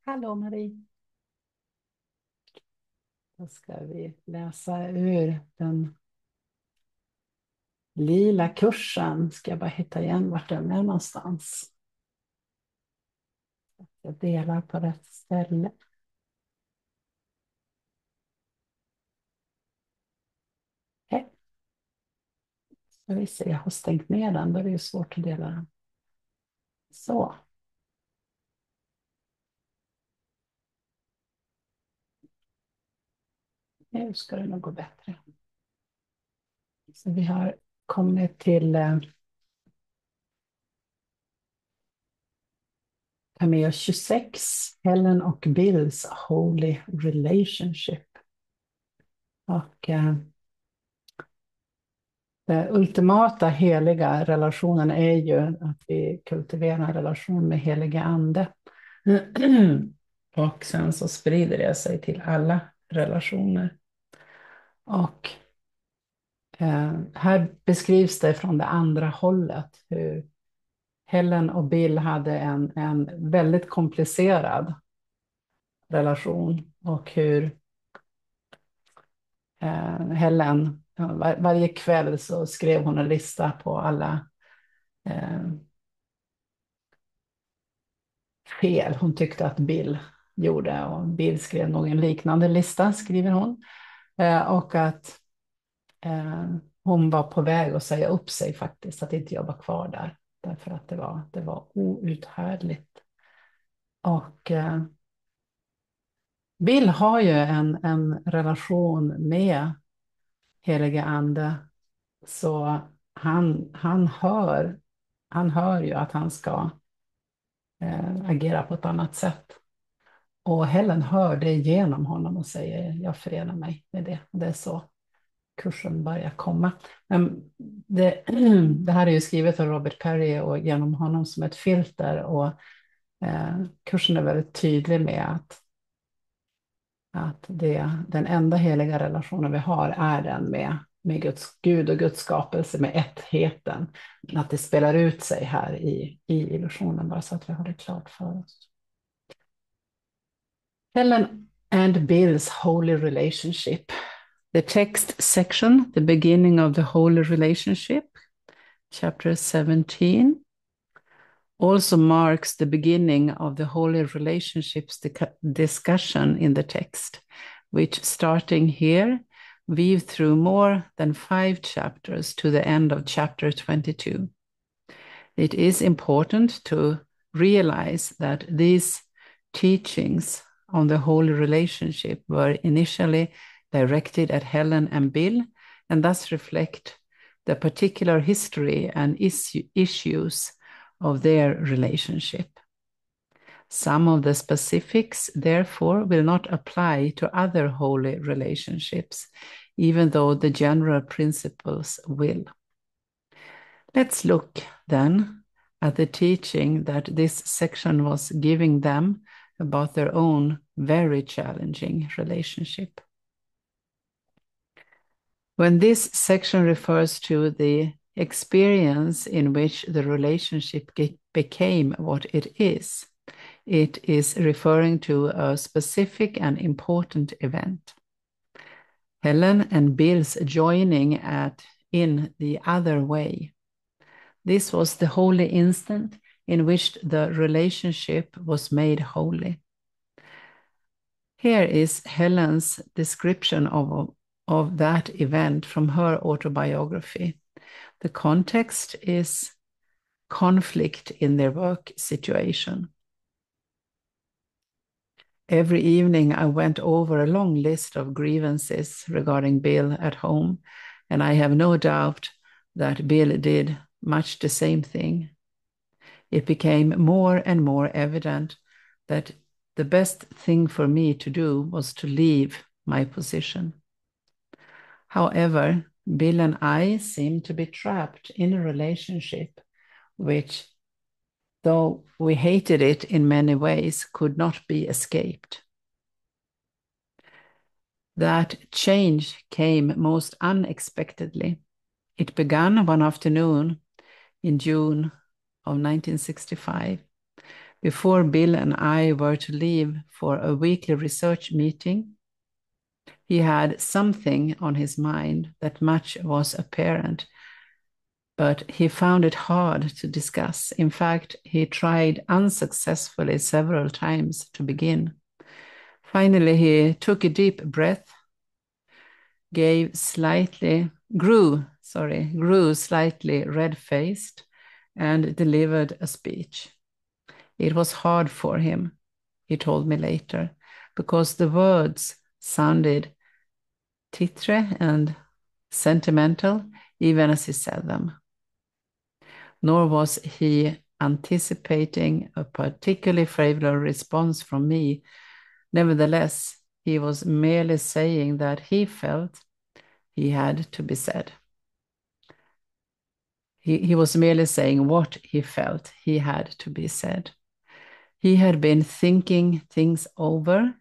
Hallå Marie. Då ska vi läsa ur den lila kursen. Ska jag bara hitta igen vart den är någonstans. Jag delar på rätt ställe. Hej. Ska vi se, jag har stängt ner den. Då är det ju svårt att dela den. Så. Nu ska det nog gå bättre. Så vi har kommit till cameo 26. Helen och Bills holy relationship. Och den ultimata heliga relationen är ju att vi kultiverar en relation med heliga ande. Och sen så sprider det sig till alla relationer. Och här beskrivs det från det andra hållet hur Helen och Bill hade en väldigt komplicerad relation och hur Helen, varje kväll så skrev hon en lista på alla eh, fel hon tyckte att Bill gjorde. Och Bill skrev nog en liknande lista, skriver hon. Och att hon var på väg att säga upp sig faktiskt, att inte jobba kvar där. Därför att det var outhärdligt. Och Bill har ju en relation med heliga ande. Så han hör ju att han ska agera på ett annat sätt. Och Helen hör det genom honom och säger jag förenar mig med det. Det är så kursen börjar komma. Men det här är ju skrivet av Robert Perry och genom honom som ett filter. Och kursen är väldigt tydlig med att den enda heliga relationen vi har är den med Gud och Guds skapelse, med ettheten. Att det spelar ut sig här i illusionen, bara så att vi har det klart för oss. Helen and Bill's holy relationship. The text section, the beginning of the holy relationship, chapter 17, also marks the beginning of the holy relationships discussion in the text, which starting here, weave through more than 5 chapters to the end of chapter 22. It is important to realize that these teachings on the holy relationship were initially directed at Helen and Bill, and thus reflect the particular history and issues of their relationship. Some of the specifics, therefore, will not apply to other holy relationships, even though the general principles will. Let's look then at the teaching that this section was giving them about their own very challenging relationship. When this section refers to the experience in which the relationship became what it is referring to a specific and important event. Helen and Bill's joining in the other way. This was the holy instant in which the relationship was made holy. Here is Helen's description of that event from her autobiography. The context is conflict in their work situation. Every evening I went over a long list of grievances regarding Bill at home, and I have no doubt that Bill did much the same thing. It became more and more evident that the best thing for me to do was to leave my position. However, Bill and I seemed to be trapped in a relationship which, though we hated it in many ways, could not be escaped. That change came most unexpectedly. It began one afternoon in June of 1965. Before Bill and I were to leave for a weekly research meeting, he had something on his mind that much was apparent, but he found it hard to discuss. In fact, he tried unsuccessfully several times to begin. Finally, he took a deep breath, grew slightly red-faced, and delivered a speech. It was hard for him, he told me later, because the words sounded titre and sentimental even as he said them. Nor was he anticipating a particularly favorable response from me. Nevertheless, he was merely saying that he felt he had to be said. He was merely saying what he felt he had to be said. He had been thinking things over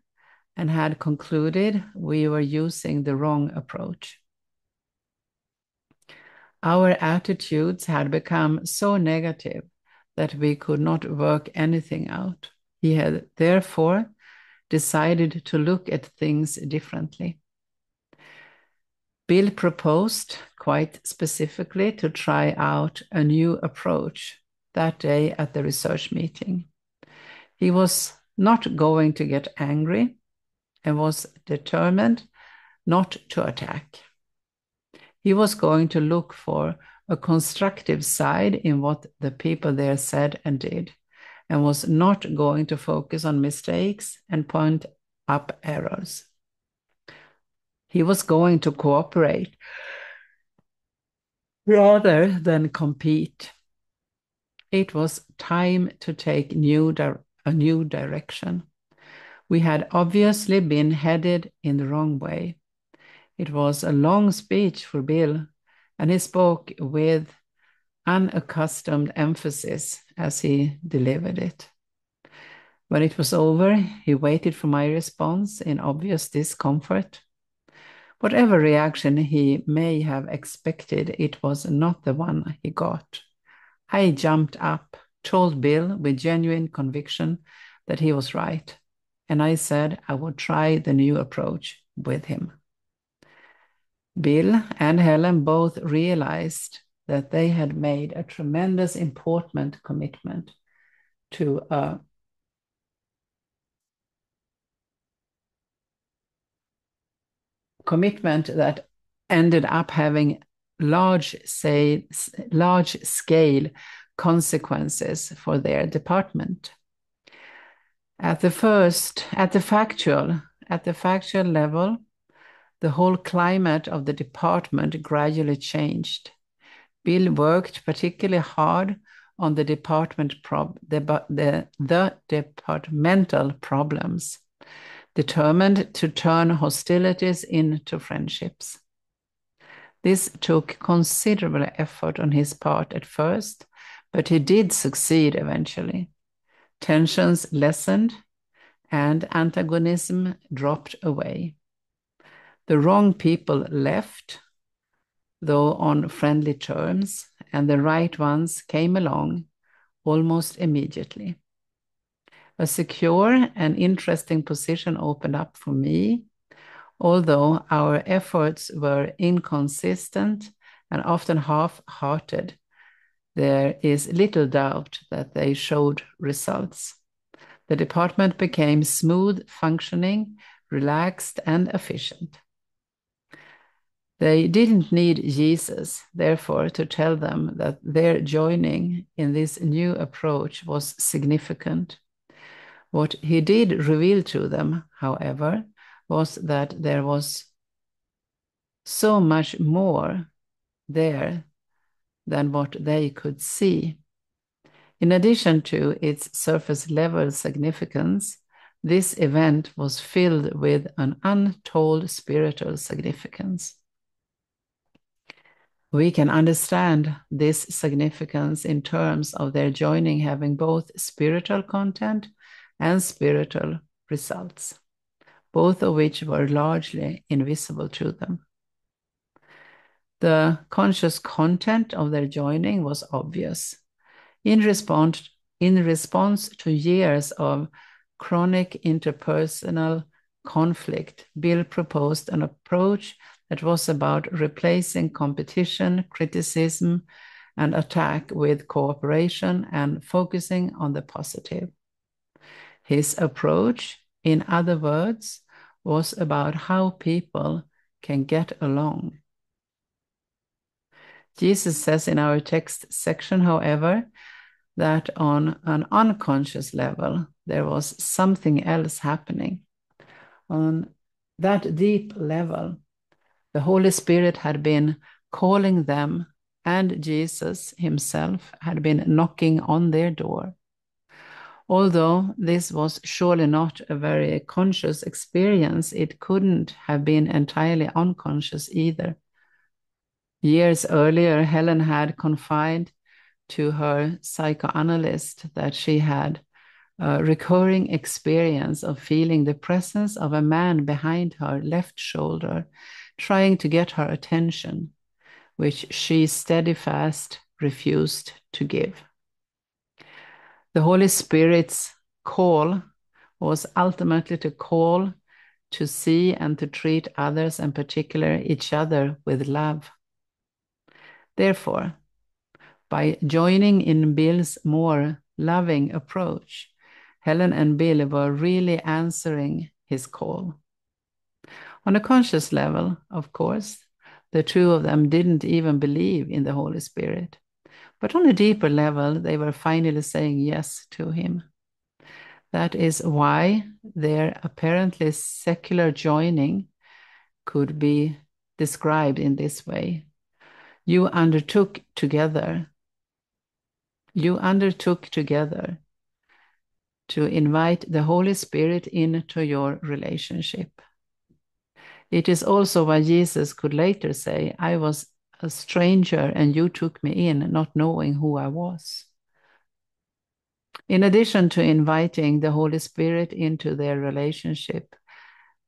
and had concluded we were using the wrong approach. Our attitudes had become so negative that we could not work anything out. He had therefore decided to look at things differently. Bill proposed quite specifically to try out a new approach that day at the research meeting. He was not going to get angry and was determined not to attack. He was going to look for a constructive side in what the people there said and did, and was not going to focus on mistakes and point up errors. He was going to cooperate rather than compete. It was time to take a new direction. We had obviously been headed in the wrong way. It was a long speech for Bill, and he spoke with unaccustomed emphasis as he delivered it. When it was over, he waited for my response in obvious discomfort. Whatever reaction he may have expected, it was not the one he got. I jumped up, told Bill with genuine conviction that he was right, and I said I would try the new approach with him. Bill and Helen both realized that they had made a tremendous important commitment to a commitment that ended up having large-scale consequences for their department. At the factual level, the whole climate of the department gradually changed. Bill worked particularly hard on the departmental problems, determined to turn hostilities into friendships. This took considerable effort on his part at first, but he did succeed eventually. Tensions lessened and antagonism dropped away. The wrong people left, though on friendly terms, and the right ones came along almost immediately. A secure and interesting position opened up for me, although our efforts were inconsistent and often half-hearted. There is little doubt that they showed results. The department became smooth functioning, relaxed, and efficient. They didn't need Jesus, therefore, to tell them that their joining in this new approach was significant. What he did reveal to them, however, was that there was so much more there than what they could see. In addition to its surface level significance, this event was filled with an untold spiritual significance. We can understand this significance in terms of their joining having both spiritual content and spiritual results, both of which were largely invisible to them. The conscious content of their joining was obvious. In response in response to years of chronic interpersonal conflict, Bill proposed an approach that was about replacing competition, criticism, and attack with cooperation and focusing on the positive. His approach, in other words, was about how people can get along. Jesus says in our text section, however, that on an unconscious level, there was something else happening. On that deep level, the Holy Spirit had been calling them, and Jesus himself had been knocking on their door. Although this was surely not a very conscious experience, it couldn't have been entirely unconscious either. Years earlier, Helen had confided to her psychoanalyst that she had a recurring experience of feeling the presence of a man behind her left shoulder, trying to get her attention, which she steadfast refused to give. The Holy Spirit's call was ultimately to call to see and to treat others, and particularly each other, with love. Therefore, by joining in Bill's more loving approach, Helen and Bill were really answering his call. On a conscious level, of course, the two of them didn't even believe in the Holy Spirit. But on a deeper level, they were finally saying yes to him. That is why their apparently secular joining could be described in this way. You undertook together to invite the Holy Spirit into your relationship. It is also why Jesus could later say, I was a stranger and you took me in, not knowing who I was. In addition to inviting the Holy Spirit into their relationship,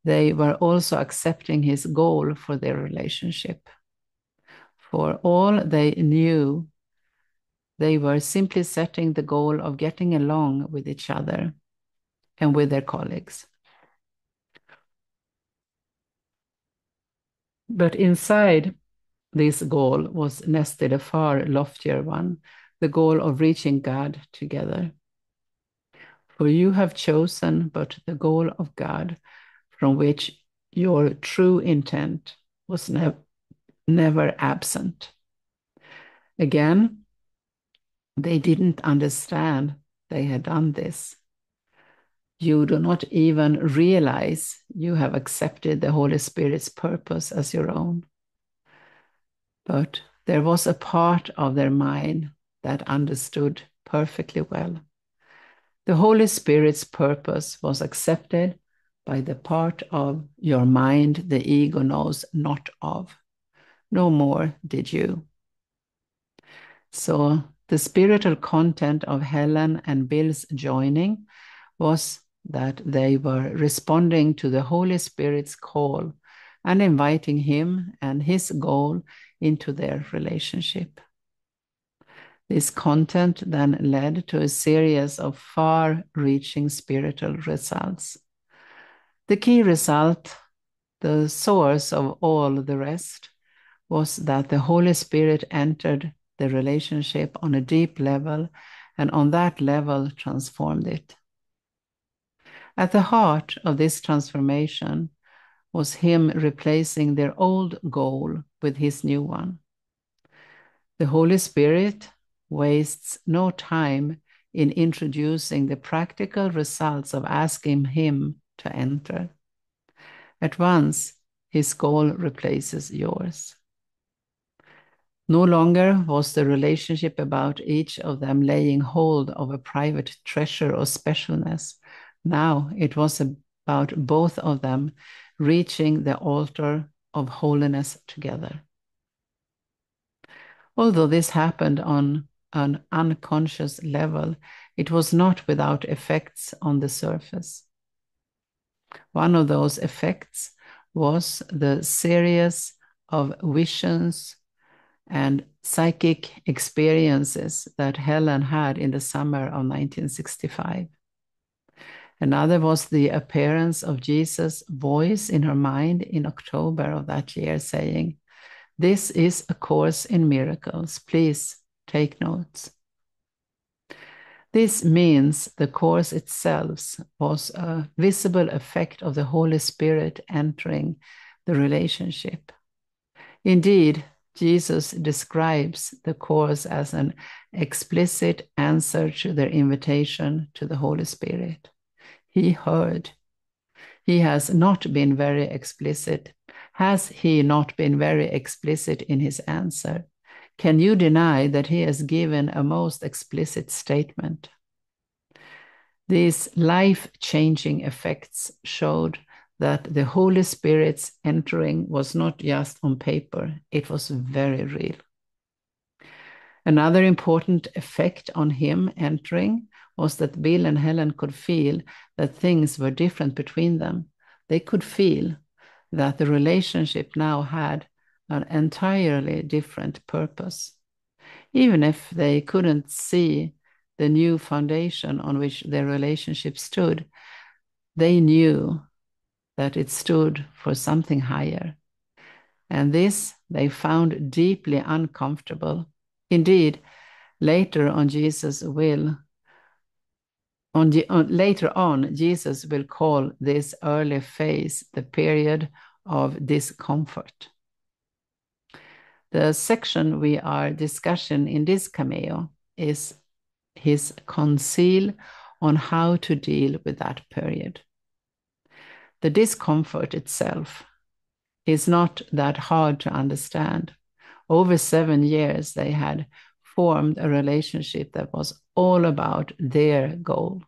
they were also accepting his goal for their relationship. For all they knew, they were simply setting the goal of getting along with each other and with their colleagues. But inside this goal was nested a far loftier one, the goal of reaching God together. For you have chosen but the goal of God, from which your true intent was never absent. Again, they didn't understand they had done this. You do not even realize you have accepted the Holy Spirit's purpose as your own. But there was a part of their mind that understood perfectly well. The Holy Spirit's purpose was accepted by the part of your mind the ego knows not of. No more did you. So the spiritual content of Helen and Bill's joining was that they were responding to the Holy Spirit's call and inviting him and his goal into their relationship. This content then led to a series of far-reaching spiritual results. The key result, the source of all the rest, was that the Holy Spirit entered the relationship on a deep level, and on that level transformed it. At the heart of this transformation was him replacing their old goal with his new one. The Holy Spirit wastes no time in introducing the practical results of asking him to enter. At once, his goal replaces yours. No longer was the relationship about each of them laying hold of a private treasure or specialness. Now it was about both of them reaching the altar of holiness together. Although this happened on an unconscious level, it was not without effects on the surface. One of those effects was the series of visions and psychic experiences that Helen had in the summer of 1965. Another was the appearance of Jesus' voice in her mind in October of that year saying, "This is a course in miracles. Please take notes." This means the course itself was a visible effect of the Holy Spirit entering the relationship. Indeed, Jesus describes the course as an explicit answer to their invitation to the Holy Spirit. He heard. He has not been very explicit. Has he not been very explicit in his answer? Can you deny that he has given a most explicit statement? These life-changing effects showed that the Holy Spirit's entering was not just on paper, it was very real. Another important effect on him entering was that Bill and Helen could feel that things were different between them. They could feel that the relationship now had an entirely different purpose. Even if they couldn't see the new foundation on which their relationship stood, they knew that it stood for something higher. And this they found deeply uncomfortable. Indeed, later on, Jesus will call this early phase the period of discomfort. The section we are discussing in this cameo is his conceal on how to deal with that period. The discomfort itself is not that hard to understand. Over 7 years, they had formed a relationship that was all about their goal,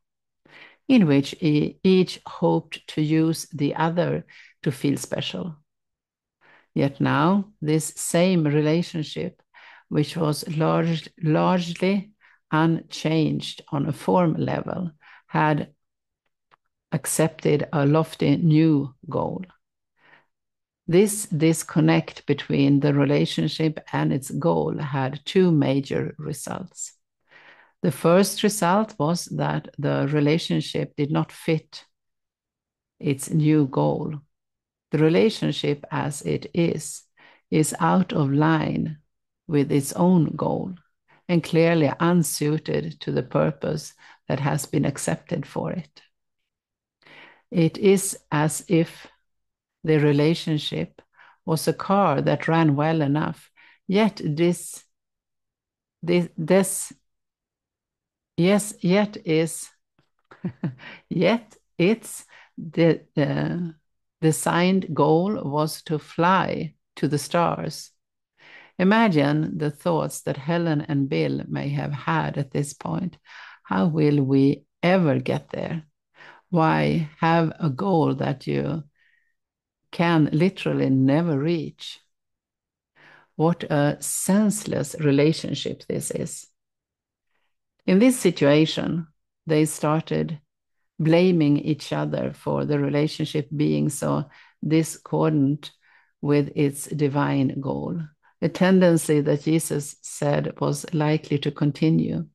in which each hoped to use the other to feel special. Yet now, this same relationship, which was largely unchanged on a form level, had accepted a lofty new goal. This disconnect between the relationship and its goal had 2 major results. The first result was that the relationship did not fit its new goal. The relationship as it is out of line with its own goal and clearly unsuited to the purpose that has been accepted for it. It is as if the relationship was a car that ran well enough, yet its designed goal was to fly to the stars. Imagine the thoughts that Helen and Bill may have had at this point. How will we ever get there? Why have a goal that you can literally never reach? What a senseless relationship this is. In this situation, they started blaming each other for the relationship being so discordant with its divine goal, a tendency that Jesus said was likely to continue.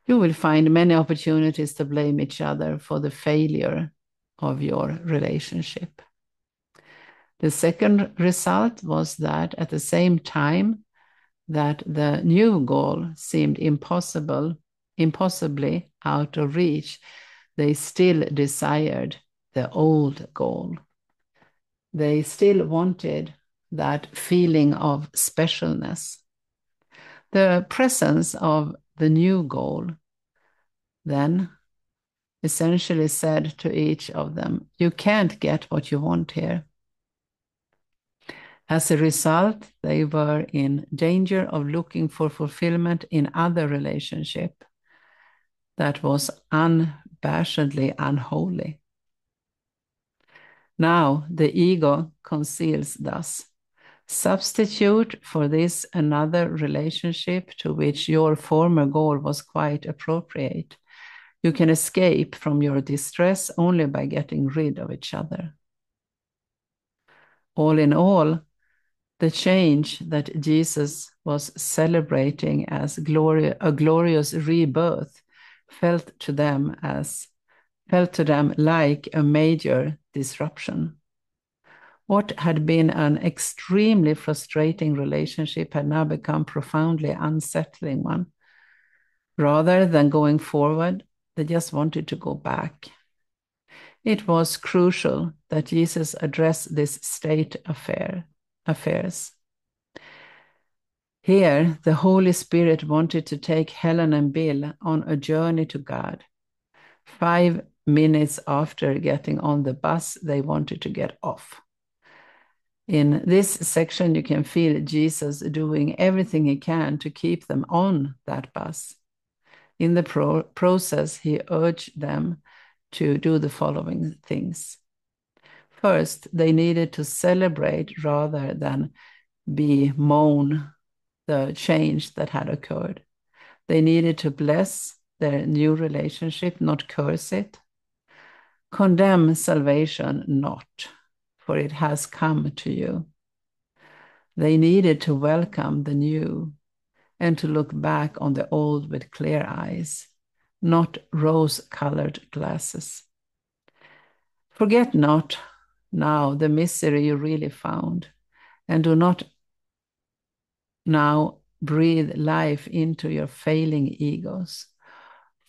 You will find many opportunities to blame each other for the failure of your relationship. The second result was that at the same time that the new goal seemed impossibly out of reach, they still desired the old goal. They still wanted that feeling of specialness. The presence of the new goal then essentially said to each of them, you can't get what you want here. As a result, they were in danger of looking for fulfillment in other relationship that was unabashedly unholy. Now the ego conceals thus. Substitute for this another relationship to which your former goal was quite appropriate. You can escape from your distress only by getting rid of each other. All in all, The change that Jesus was celebrating as a glorious rebirth felt to them like a major disruption. What had been an extremely frustrating relationship had now become profoundly unsettling one. Rather than going forward, they just wanted to go back. It was crucial that Jesus address this state affairs. Here, the Holy Spirit wanted to take Helen and Bill on a journey to God. 5 minutes after getting on the bus, they wanted to get off. In this section, you can feel Jesus doing everything he can to keep them on that bus. In the process, he urged them to do the following things. First, they needed to celebrate rather than bemoan the change that had occurred. They needed to bless their new relationship, not curse it. Condemn salvation not, for it has come to you. They needed to welcome the new and to look back on the old with clear eyes, not rose-colored glasses. Forget not now the misery you really found, and do not now breathe life into your failing egos.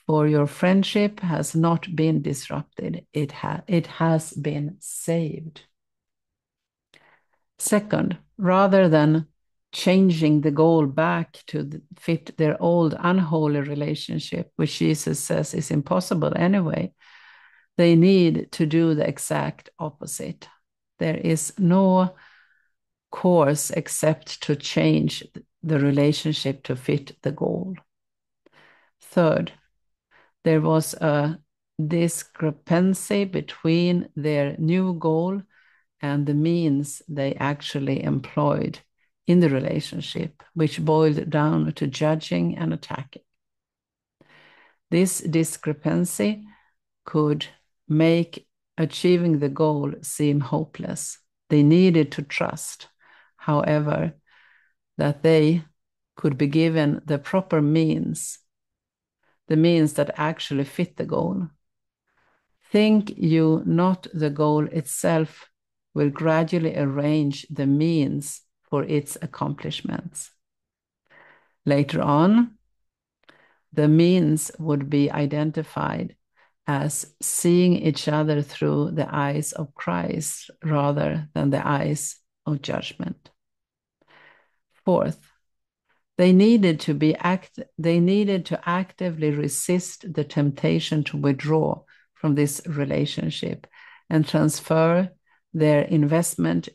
For your friendship has not been disrupted, it has been saved. Second, rather than changing the goal back to fit their old unholy relationship, which Jesus says is impossible anyway, they need to do the exact opposite. There is no course except to change the relationship to fit the goal. Third, there was a discrepancy between their new goal and the means they actually employed in the relationship, which boiled down to judging and attacking. This discrepancy could make achieving the goal seem hopeless. They needed to trust, however, that they could be given the proper means, the means that actually fit the goal. Think you not the goal itself will gradually arrange the means for its accomplishments. Later on, the means would be identified as seeing each other through the eyes of Christ rather than the eyes of judgment. Fourth, they needed to actively resist the temptation to withdraw from this relationship and transfer their investment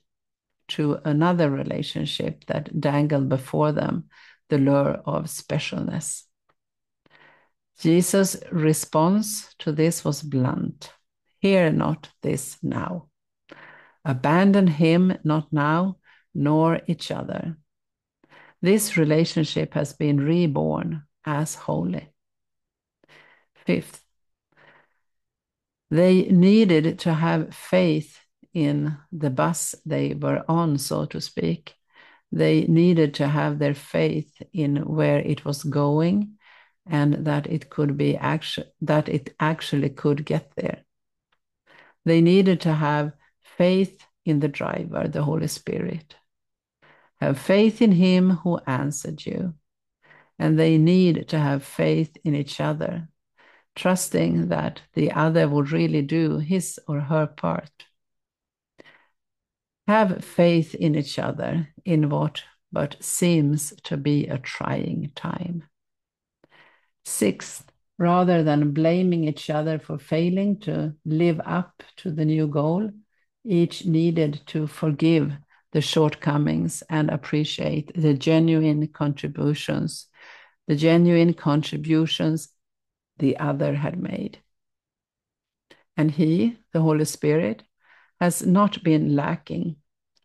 to another relationship that dangled before them the lure of specialness. Jesus' response to this was blunt. Hear not this now. Abandon him not now, nor each other. This relationship has been reborn as holy. Fifth, they needed to have faith in the bus they were on, so to speak. They needed to have their faith in where it was going and that it actually could get there. They needed to have faith in the driver, the Holy Spirit. Have faith in him who answered you. And they need to have faith in each other, trusting that the other will really do his or her part. Have faith in each other in what but seems to be a trying time. Sixth, rather than blaming each other for failing to live up to the new goal, each needed to forgive the shortcomings and appreciate the genuine contributions the other had made. And he, the Holy Spirit, has not been lacking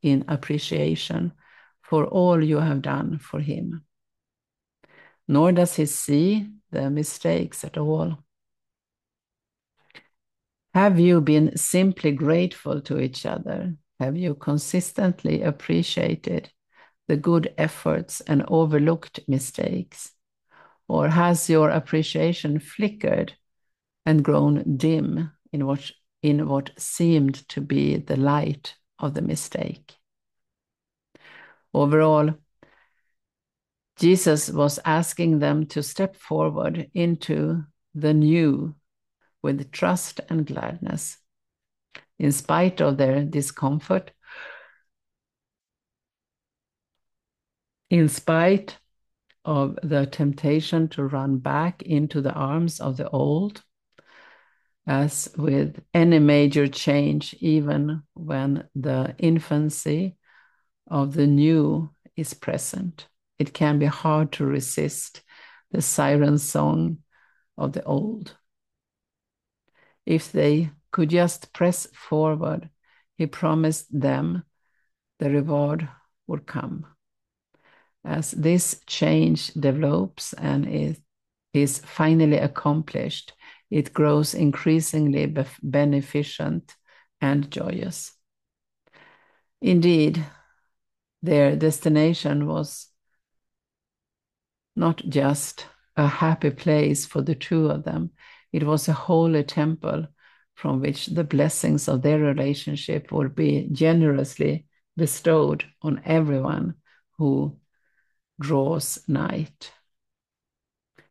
in appreciation for all you have done for him. Nor does he see the mistakes at all. Have you been simply grateful to each other? Have you consistently appreciated the good efforts and overlooked mistakes? Or has your appreciation flickered and grown dim in what seemed to be the light of the mistake? Overall, Jesus was asking them to step forward into the new with trust and gladness. In spite of their discomfort, in spite of the temptation to run back into the arms of the old, as with any major change, even when the infancy of the new is present, it can be hard to resist the siren song of the old. If they could just press forward, he promised them the reward would come. As this change develops and is finally accomplished, it grows increasingly beneficent and joyous. Indeed, their destination was not just a happy place for the two of them, it was a holy temple from which the blessings of their relationship would be generously bestowed on everyone who draws nigh,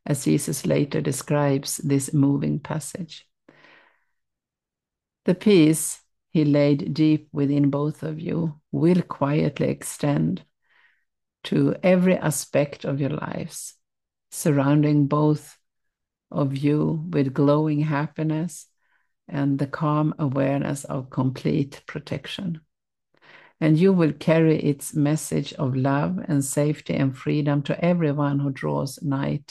as Jesus later describes this moving passage. The peace he laid deep within both of you will quietly extend to every aspect of your lives, surrounding both of you with glowing happiness and the calm awareness of complete protection. And you will carry its message of love and safety and freedom to everyone who draws nigh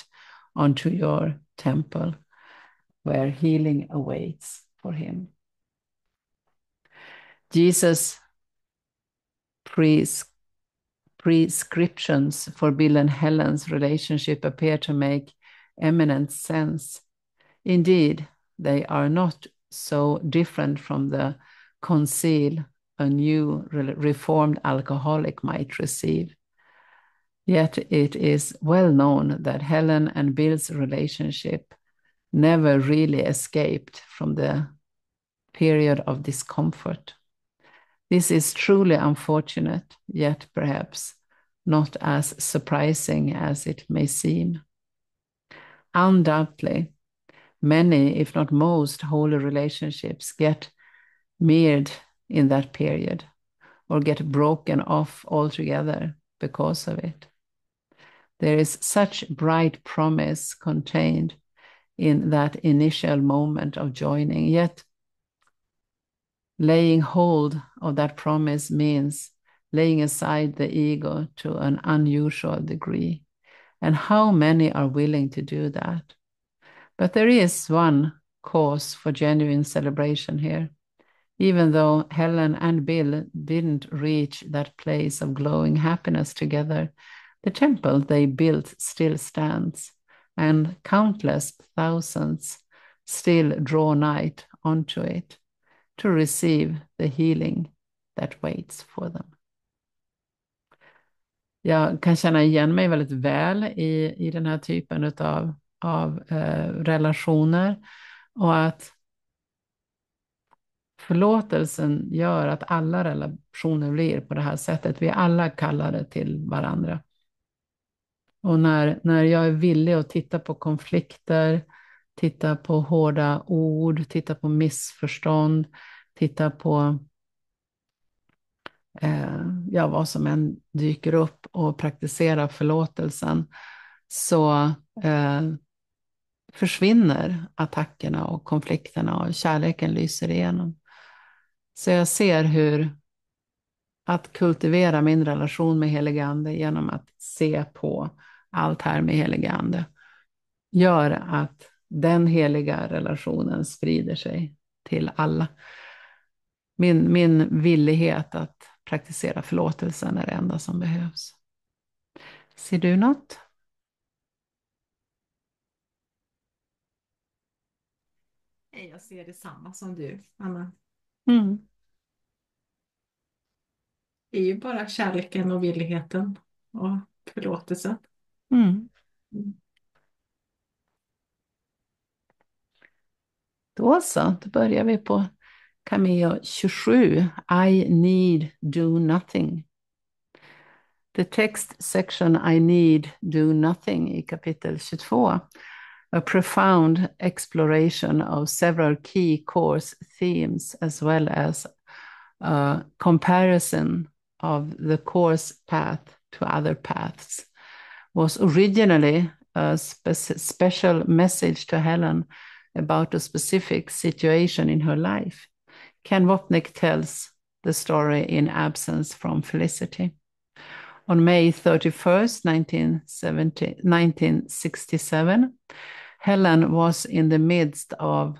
onto your temple, where healing awaits for him. Jesus' prescriptions for Bill and Helen's relationship appear to make eminent sense. Indeed, they are not so different from the conceal a new reformed alcoholic might receive. Yet it is well known that Helen and Bill's relationship never really escaped from the period of discomfort. This is truly unfortunate, yet perhaps not as surprising as it may seem. Undoubtedly, many, if not most, holy relationships get marred in that period or get broken off altogether because of it. There is such bright promise contained in that initial moment of joining, yet laying hold of that promise means laying aside the ego to an unusual degree. And how many are willing to do that? But there is one cause for genuine celebration here. Even though Helen and Bill didn't reach that place of glowing happiness together, the temple they built still stands, and countless thousands still draw nigh onto it to receive the healing that waits for them. Jag kan känna igen mig väldigt väl i den här typen av relationer, och att förlåtelsen gör att alla relationer blir på det här sättet. Vi är alla kallade till varandra. Och när jag är villig att titta på konflikter, titta på hårda ord, titta på missförstånd, titta på vad som än dyker upp och praktisera förlåtelsen, så försvinner attackerna och konflikterna och kärleken lyser igenom. Så jag ser hur att kultivera min relation med heliga ande genom att se på allt här med heliga ande gör att den heliga relationen sprider sig till alla. Min villighet att praktisera förlåtelsen är det enda som behövs. Ser du något? Jag ser detsamma som du, Anna. Mm. är ju bara kärleken och villigheten och förlåtelsen. Mm. Mm. Då så, då börjar vi på Cameo 27. I need do nothing. The text section I need do nothing i kapitel 22. A profound exploration of several key course themes as well as a comparison of the course path to other paths was originally a special message to Helen about a specific situation in her life. Ken Wapnick tells the story in Absence from Felicity. On May 31st, 1967, Helen was in the midst of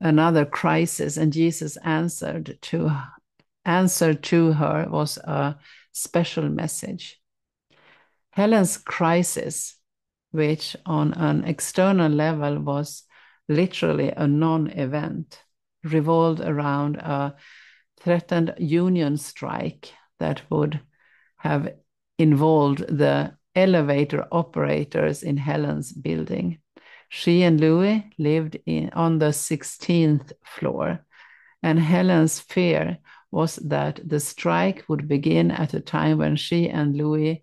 another crisis, and Jesus answer to her was a special message. Helen's crisis, which on an external level was literally a non-event, revolved around a threatened union strike that would have involved the elevator operators in Helen's building. She and Louis lived on the 16th floor, and Helen's fear was that the strike would begin at a time when she and Louis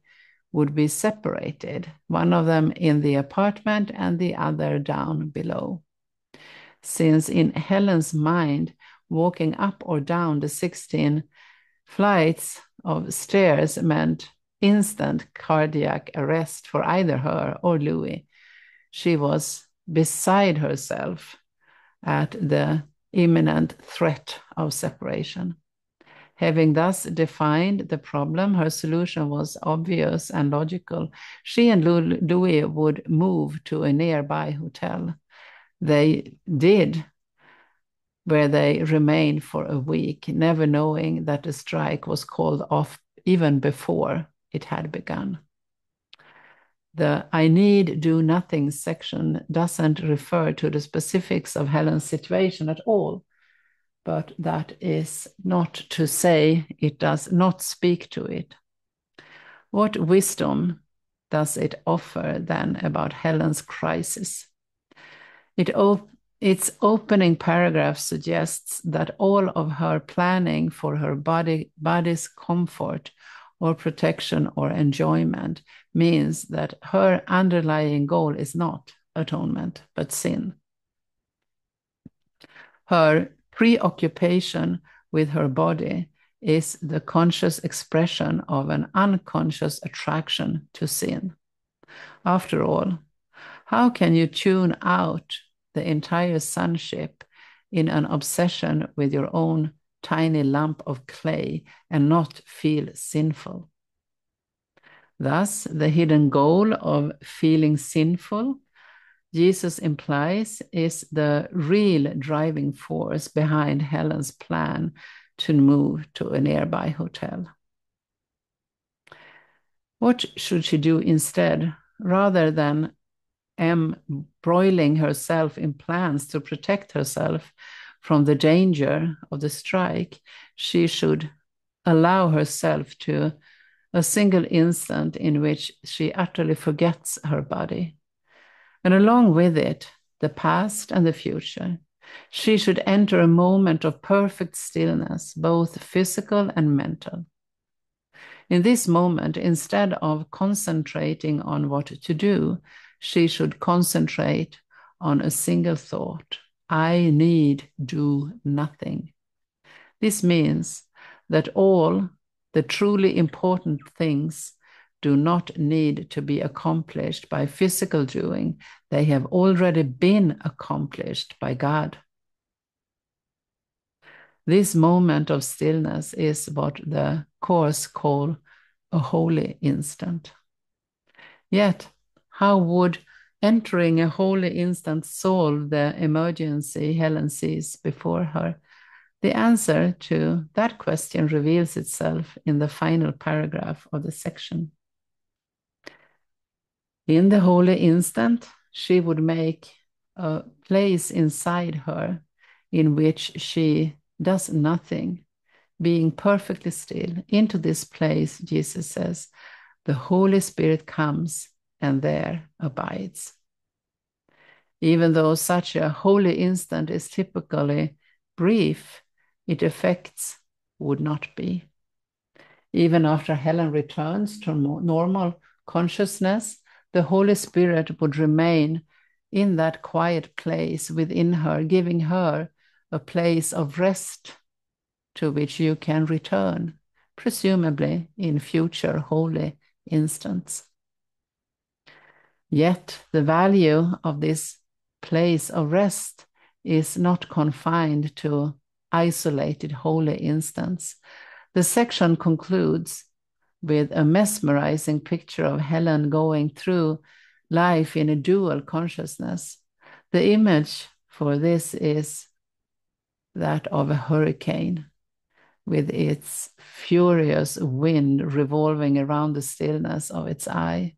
would be separated, one of them in the apartment and the other down below. Since in Helen's mind, walking up or down the 16 flights of stairs meant instant cardiac arrest for either her or Louis, she was beside herself at the imminent threat of separation. Having thus defined the problem, her solution was obvious and logical. She and Louis would move to a nearby hotel. They did, where they remained for a week, never knowing that the strike was called off even before it had begun. The I need do nothing section doesn't refer to the specifics of Helen's situation at all, but that is not to say it does not speak to it. What wisdom does it offer then about Helen's crisis? Its opening paragraph suggests that all of her planning for her body's comfort or protection or enjoyment means that her underlying goal is not atonement, but sin. Her preoccupation with her body is the conscious expression of an unconscious attraction to sin. After all, how can you tune out the entire sonship in an obsession with your own tiny lump of clay and not feel sinful? Thus, the hidden goal of feeling sinful, Jesus implies, is the real driving force behind Helen's plan to move to a nearby hotel. What should she do instead? Rather than embroiling herself in plans to protect herself from the danger of the strike, she should allow herself to a single instant in which she utterly forgets her body. And along with it, the past and the future. She should enter a moment of perfect stillness, both physical and mental. In this moment, instead of concentrating on what to do, she should concentrate on a single thought. I need do nothing. This means that all the truly important things do not need to be accomplished by physical doing. They have already been accomplished by God. This moment of stillness is what the Course calls a holy instant. Yet, how would entering a holy instant solve the emergency Helen sees before her? The answer to that question reveals itself in the final paragraph of the section. In the holy instant, she would make a place inside her in which she does nothing, being perfectly still. Into this place, Jesus says, the Holy Spirit comes and there abides. Even though such a holy instant is typically brief, its effects would not be. Even after Helen returns to normal consciousness, the Holy Spirit would remain in that quiet place within her, giving her a place of rest to which you can return, presumably in future holy instants. Yet the value of this place of rest is not confined to isolated holy instants. The section concludes with a mesmerizing picture of Helen going through life in a dual consciousness. The image for this is that of a hurricane, with its furious wind revolving around the stillness of its eye.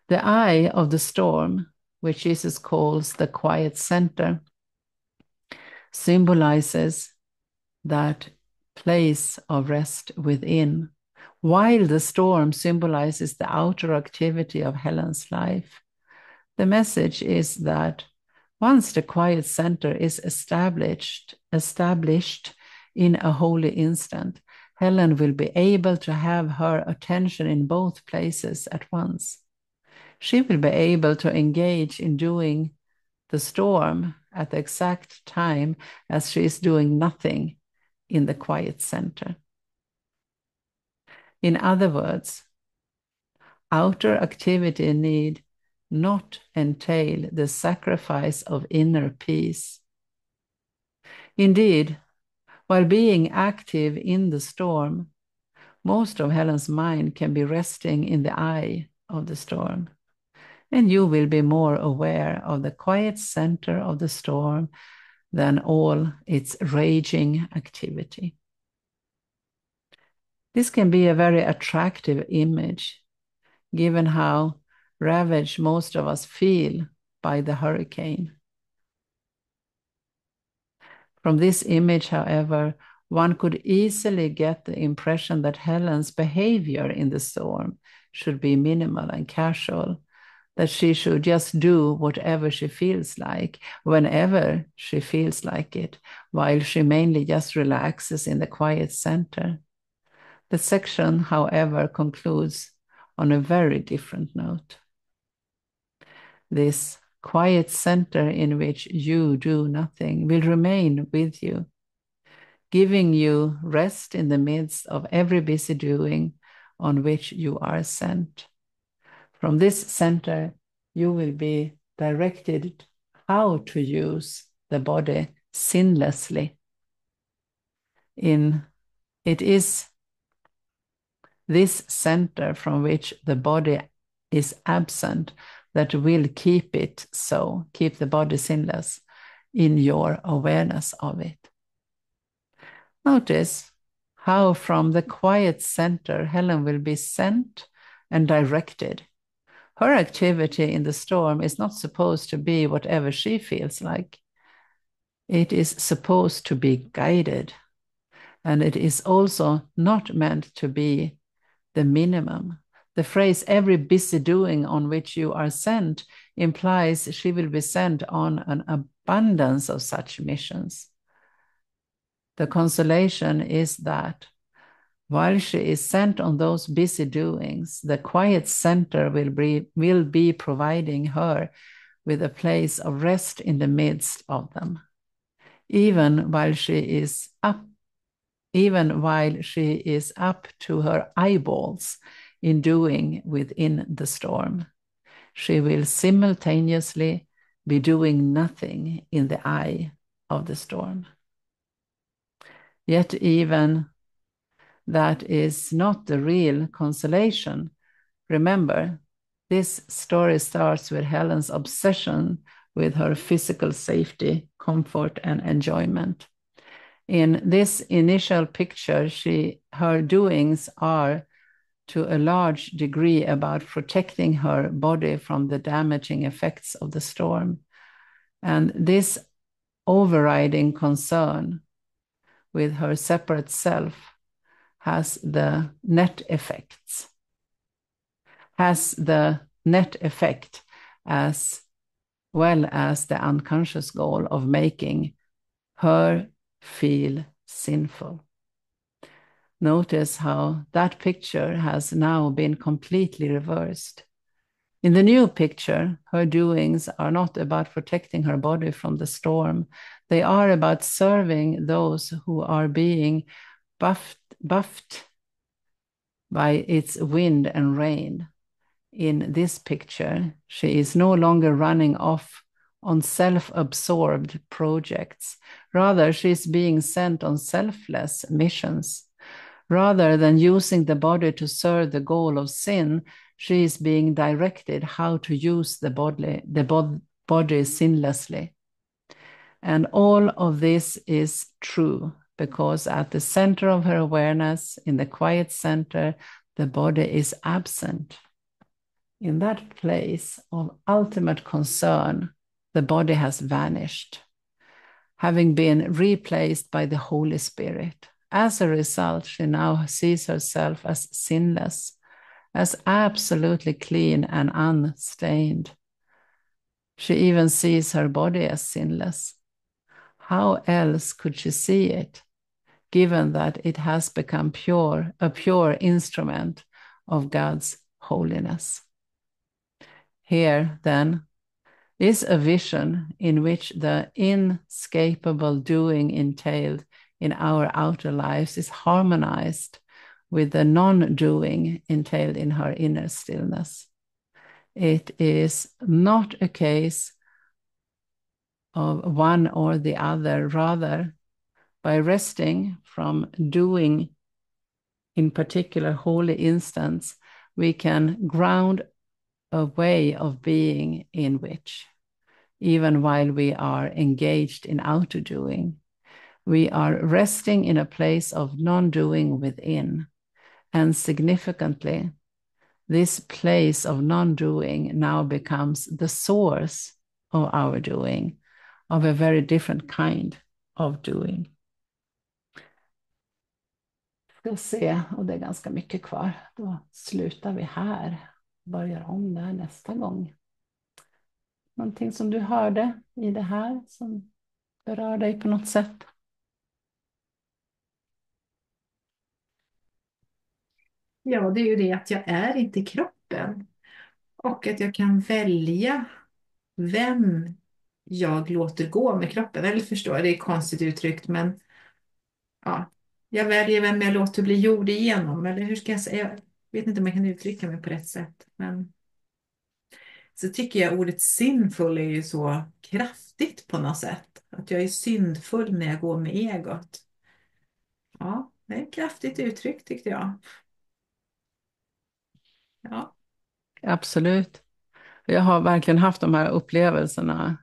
The eye of the storm, which Jesus calls the quiet center, symbolizes that place of rest within, while the storm symbolizes the outer activity of Helen's life. The message is that once the quiet center is established in a holy instant, Helen will be able to have her attention in both places at once. She will be able to engage in doing the storm at the exact time as she is doing nothing in the quiet center. In other words, outer activity need not entail the sacrifice of inner peace. Indeed, while being active in the storm, most of Helen's mind can be resting in the eye of the storm. And you will be more aware of the quiet center of the storm than all its raging activity. This can be a very attractive image, given how ravaged most of us feel by the hurricane. From this image, however, one could easily get the impression that Helen's behavior in the storm should be minimal and casual, that she should just do whatever she feels like, whenever she feels like it, while she mainly just relaxes in the quiet center. The section, however, concludes on a very different note. This quiet center in which you do nothing will remain with you, giving you rest in the midst of every busy doing on which you are sent. From this center, you will be directed how to use the body sinlessly. It is this center from which the body is absent that will keep it so, keep the body sinless in your awareness of it. Notice how from the quiet center, Helen will be sent and directed. Her activity in the storm is not supposed to be whatever she feels like. It is supposed to be guided. And it is also not meant to be the minimum. The phrase, every busy doing on which you are sent, implies she will be sent on an abundance of such missions. The consolation is that while she is sent on those busy doings, the quiet center will be providing her with a place of rest in the midst of them, even while she is up to her eyeballs in doing within the storm. She will simultaneously be doing nothing in the eye of the storm. Yet even that is not the real consolation. Remember, this story starts with Helen's obsession with her physical safety, comfort, and enjoyment. In this initial picture, her doings are to a large degree about protecting her body from the damaging effects of the storm. And this overriding concern with her separate self has the net effect as well as the unconscious goal of making her feel sinful. Notice how that picture has now been completely reversed. In the new picture, her doings are not about protecting her body from the storm. They are about serving those who are being buffed by its wind and rain. In this picture, she is no longer running off on self-absorbed projects. Rather, she is being sent on selfless missions. Rather than using the body to serve the goal of sin, she is being directed how to use the body sinlessly. And all of this is true because at the center of her awareness, in the quiet center, the body is absent. In that place of ultimate concern, the body has vanished, having been replaced by the Holy Spirit. As a result, she now sees herself as sinless, as absolutely clean and unstained. She even sees her body as sinless. How else could she see it, given that it has become a pure instrument of God's holiness? Here, then, is a vision in which the inescapable doing entailed in our outer lives is harmonized with the non-doing entailed in her inner stillness. It is not a case of one or the other. Rather, by resting from doing in particular holy instance, we can ground a way of being in which, even while we are engaged in outer doing, we are resting in a place of non-doing within. And significantly, this place of non-doing now becomes the source of our doing, of a very different kind of doing. Ska se, och det är ganska mycket kvar. Då slutar vi här. Börjar om där nästa gång. Någonting som du hörde i det här som berör dig på något sätt? Ja, det är ju det att jag är inte kroppen och att jag kan välja vem jag låter gå med kroppen. Eller förstår, det är konstigt uttryckt, men ja, jag väljer vem jag låter bli jord igenom. Eller hur ska jag säga? Jag vet inte om jag kan uttrycka mig på rätt sätt, men så tycker jag ordet sinful är ju så kraftigt på något sätt. Att jag är syndfull när jag går med egot. Ja, det är ett kraftigt uttryck tyckte jag. Ja. Absolut. Jag har verkligen haft de här upplevelserna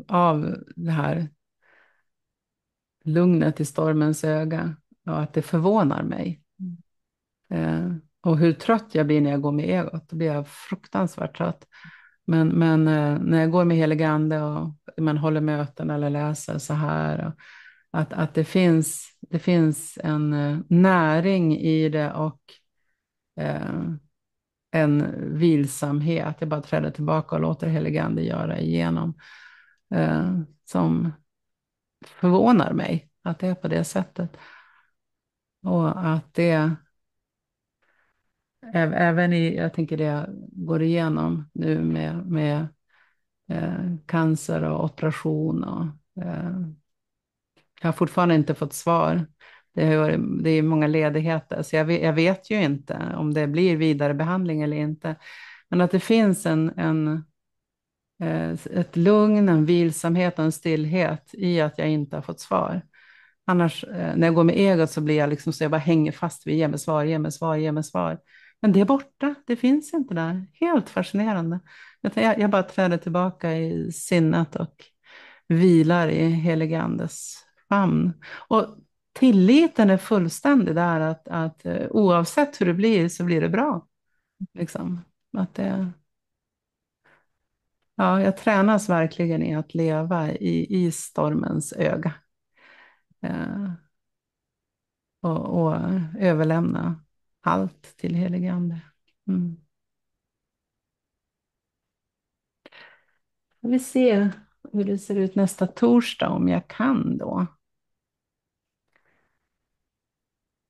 av det här lugnet i stormens öga och att det förvånar mig. Och hur trött jag blir när jag går med egot. Då blir jag fruktansvärt trött. Men när jag går med heliga ande och man håller möten eller läser så här. Och att det finns en näring i det och en vilsamhet. Jag bara träder tillbaka och låter heliga ande göra igenom. Som förvånar mig att det är på det sättet. Och att det även jag tänker det jag går igenom nu med cancer och operation. Och, jag har fortfarande inte fått svar. Det är många ledigheter, så jag vet ju inte om det blir vidare behandling eller inte. Men att det finns ett lugn, en vilsamhet och en stillhet i att jag inte har fått svar. Annars, när jag går med egot så blir jag liksom så jag bara hänger fast vid ge mig svar, ge mig svar, ge mig svar. Men det är borta, det finns inte där. Helt fascinerande. Jag bara träder tillbaka i sinnet och vilar i helige andes famn. Och tilliten är fullständig där att oavsett hur det blir så blir det bra. Liksom. Ja, jag tränas verkligen i att leva i stormens öga. och överlämna allt till helige Ande. Mm. Vi ser hur det ser ut nästa torsdag om jag kan då.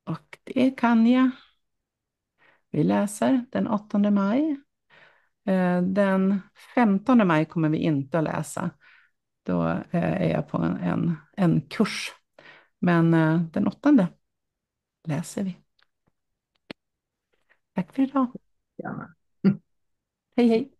Och det kan jag. Vi läser den 8 maj. Den 15 maj kommer vi inte att läsa. Då är jag på en kurs. Men den 8 läser vi. Tack för idag. Gärna. Hej hej.